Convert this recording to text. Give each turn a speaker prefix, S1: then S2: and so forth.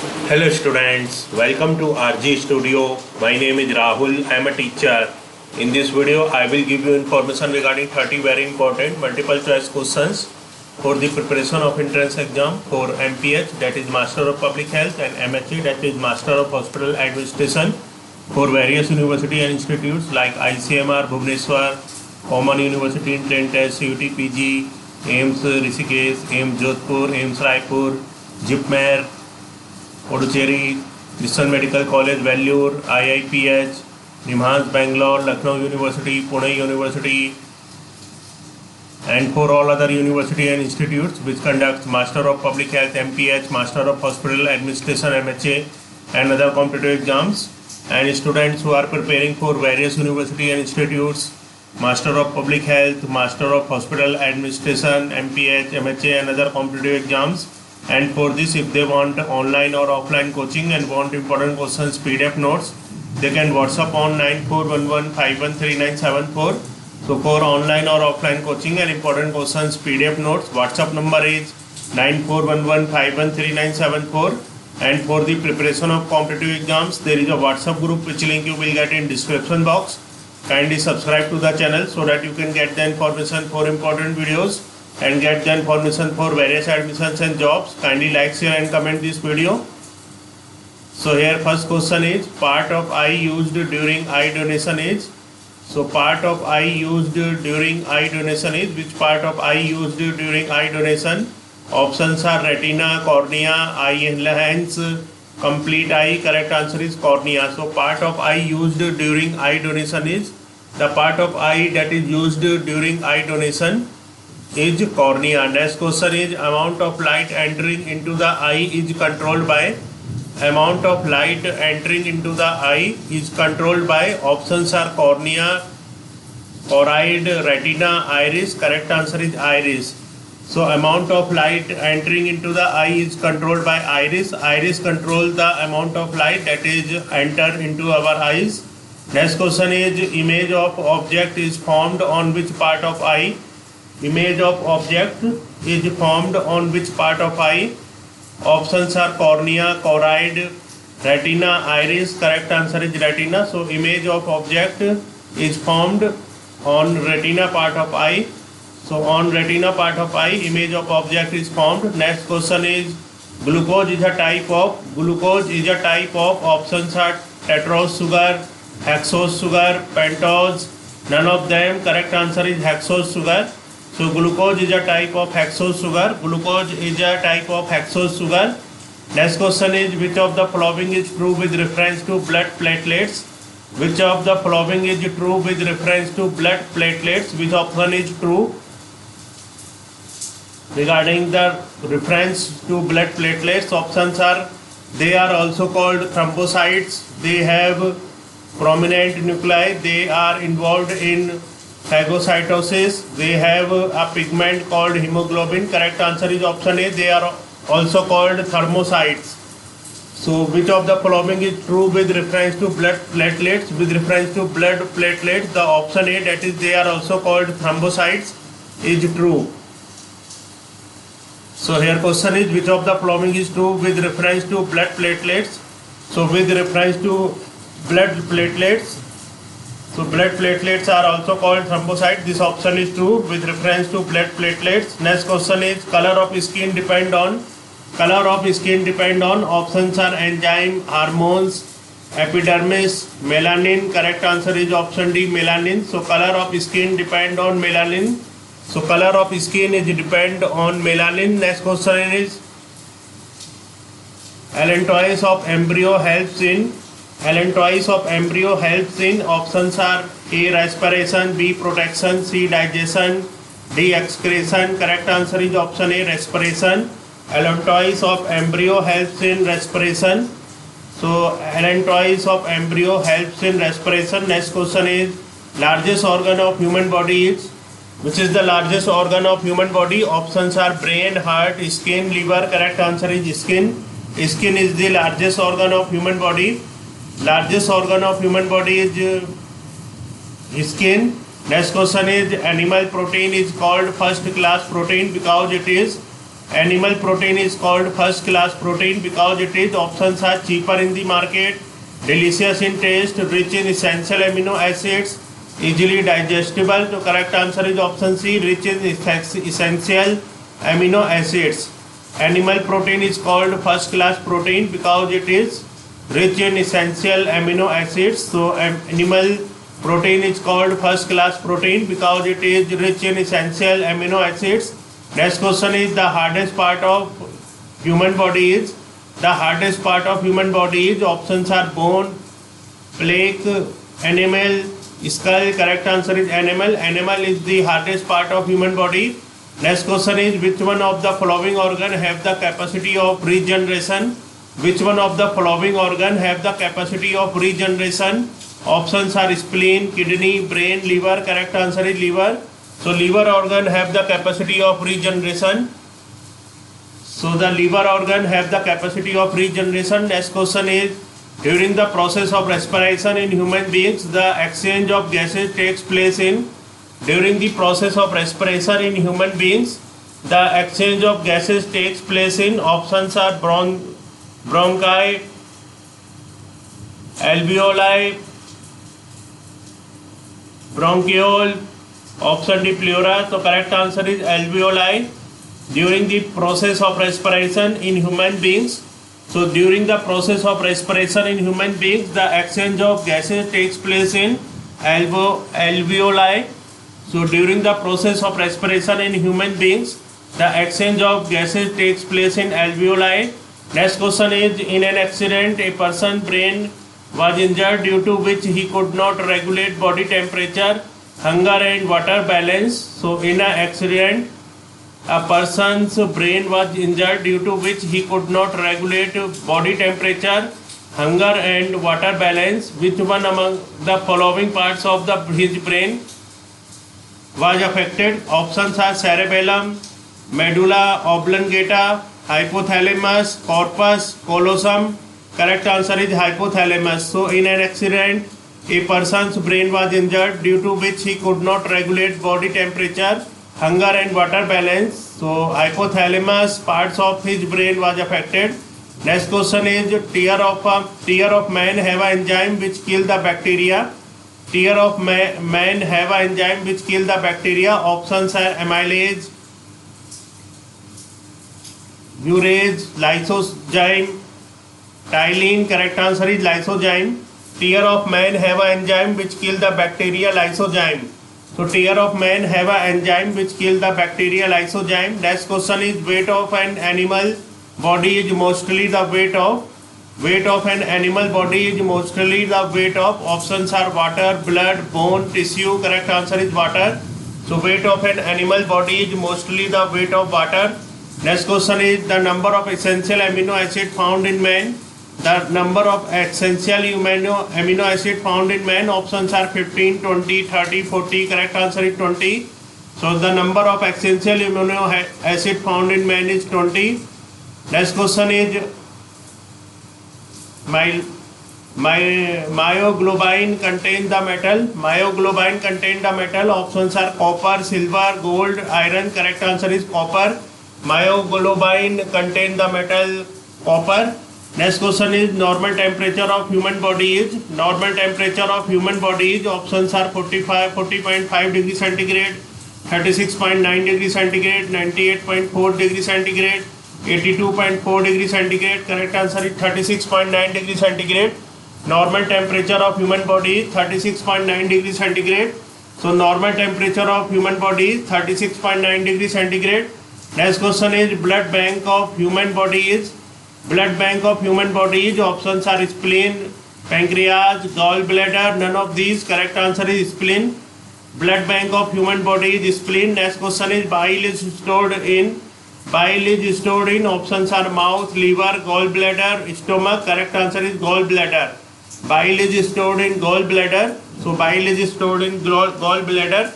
S1: Hello students, welcome to RG Studio. My name is Rahul. I am a teacher. In this video, I will give you information regarding 30 very important multiple choice questions for the preparation of entrance exam for MPH, that is Master of Public Health, and MHA, that is Master of Hospital Administration, for various university and institutes like ICMR, Bhubaneswar, Common University in Trent, CUT PG, AIMS Rishikesh, AIMS Jodhpur, AIMS Raipur, JIPMER, Puducherry, Christian Medical College, Vellore, IIPH, Nimhans, Bangalore, Lucknow University, Pune University, and for all other university and institutes which conducts Master of Public Health, MPH, Master of Hospital Administration, MHA, and other competitive exams, and students who are preparing for various university and institutes, Master of Public Health, Master of Hospital Administration, MPH, MHA, and other competitive exams. And for this, if they want online or offline coaching and want important questions PDF notes, they can WhatsApp on 9411513974. So for online or offline coaching and important questions PDF notes, WhatsApp number is 9411513974. And for the preparation of competitive exams, there is a WhatsApp group which link you will get in description box. Kindly subscribe to the channel so that you can get the information for important videos and get the information for various admissions and jobs. Kindly like, share and comment this video. So here first question is, part of eye used during eye donation is. So part of eye used during eye donation is, which part of eye used during eye donation? Options are retina, cornea, eye lens, complete eye. Correct answer is cornea. So part of eye used during eye donation is, the part of eye that is used during eye donation is cornea. Next question is, amount of light entering into the eye is controlled by. Amount of light entering into the eye is controlled by. Options are cornea, choroid, retina, iris. Correct answer is iris. So amount of light entering into the eye is controlled by iris. Iris controls the amount of light that is enter into our eyes. Next question is, image of object is formed on which part of eye? Image of object is formed on which part of eye? Options are cornea, choroid, retina, iris. Correct answer is retina. So image of object is formed on retina part of eye. So on retina part of eye, image of object is formed. Next question is, glucose is a type of. Glucose is a type of. Options are tetrose sugar, hexose sugar, pentose. None of them. Correct answer is hexose sugar. So glucose is a type of hexose sugar. Glucose is a type of hexose sugar. Next question is, which of the following is true with reference to blood platelets? Which of the following is true with reference to blood platelets? Which option is true regarding the reference to blood platelets? Options are, they are also called thrombocytes. They have prominent nuclei. They are involved in phagocytosis. They have a pigment called hemoglobin. Correct answer is option A. They are also called thermocytes. So which of the following is true with reference to blood platelets? With reference to blood platelets, the option A, that is they are also called thrombocytes, is true. So here question is, which of the following is true with reference to blood platelets? So with reference to blood platelets, so blood platelets are also called thrombocytes. This option is true with reference to blood platelets. Next question is, color of skin depend on. Color of skin depend on. Options are enzyme, hormones, epidermis, melanin. Correct answer is option D, melanin. So color of skin depend on melanin. So color of skin is depend on melanin. Next question is, allantois of embryo helps in. Allantois of embryo helps in. Options are A, respiration, B, protection, C, digestion, D, excretion. Correct answer is option A, respiration. Allantois of embryo helps in respiration. So allantois of embryo helps in respiration. Next question is, largest organ of human body is. Which is the largest organ of human body? Options are brain, heart, skin, liver. Correct answer is skin. Skin is the largest organ of human body. Largest organ of human body is skin. Next question is, animal protein is called first class protein because it is animal protein is called first class protein because it is options are cheaper in the market, delicious in taste, rich in essential amino acids, easily digestible. So correct answer is option C, rich in essential amino acids. Animal protein is called first class protein because it is rich in essential amino acids. So animal protein is called first class protein because it is rich in essential amino acids. Next question is the hardest part of human body is. The hardest part of human body is. Options are bone, plaque, enamel, skull. Correct answer is enamel. Enamel is the hardest part of human body. Next question is which one of the following organ have the capacity of regeneration? Which one of the following organ have the capacity of regeneration? Options are spleen, kidney, brain, liver. Correct answer is liver. So liver organ have the capacity of regeneration. So the liver organ have the capacity of regeneration. Next question is during the process of respiration in human beings, the exchange of gases takes place in. During the process of respiration in human beings, the exchange of gases takes place in. Options are bronchi, alveoli, bronchiole, option D pleura. So correct answer is alveoli. During the process of respiration in human beings, so during the process of respiration in human beings, the exchange of gases takes place in alveoli. So during the process of respiration in human beings, the exchange of gases takes place in alveoli. Next question is in an accident a person's brain was injured due to which he could not regulate body temperature, hunger and water balance. So in an accident a person's brain was injured due to which he could not regulate body temperature, hunger and water balance. Which one among the following parts of his brain was affected? Options are cerebellum, medulla oblongata, hypothalamus, corpus callosum. Correct answer is hypothalamus. So in an accident a person's brain was injured due to which he could not regulate body temperature, hunger and water balance. So hypothalamus parts of his brain was affected. Next question is tear of man have an enzyme which kill the bacteria. Tear of man have an enzyme which kill the bacteria. Options are amylase, urease, lysozyme, Tylene. Correct answer is lysozyme. Tear of man have an enzyme which kill the bacteria, lysozyme. So tear of man have an enzyme which kill the bacteria, lysozyme. Next question is weight of an animal body is mostly the weight of an animal body is mostly the weight of. Options are water, blood, bone, tissue. Correct answer is water. So weight of an animal body is mostly the weight of water. Next question is the number of essential amino acid found in man. The number of essential amino acid found in man. Options are 15, 20, 30, 40. Correct answer is 20. So the number of essential amino acid found in man is 20. Next question is myoglobin contain the metal. Myoglobin contain the metal. Options are copper, silver, gold, iron. Correct answer is copper. Myoglobin contain the metal copper. Next question is normal temperature of human body is. Normal temperature of human body is. Options are 40.5 degree centigrade, 36.9 degree centigrade, 98.4 degree centigrade, 82.4 degree centigrade. Correct answer is 36.9 degree centigrade. Normal temperature of human body is 36.9 degree centigrade. So normal temperature of human body is 36.9 degree centigrade. Next question is blood bank of human body is. Blood bank of human body is. Options are spleen, pancreas, gallbladder. None of these. Correct answer is spleen. Blood bank of human body is spleen. Next question is bile is stored in. Bile is stored in. Options are mouth, liver, gallbladder, stomach. Correct answer is gallbladder. Bile is stored in gallbladder. So bile is stored in gallbladder.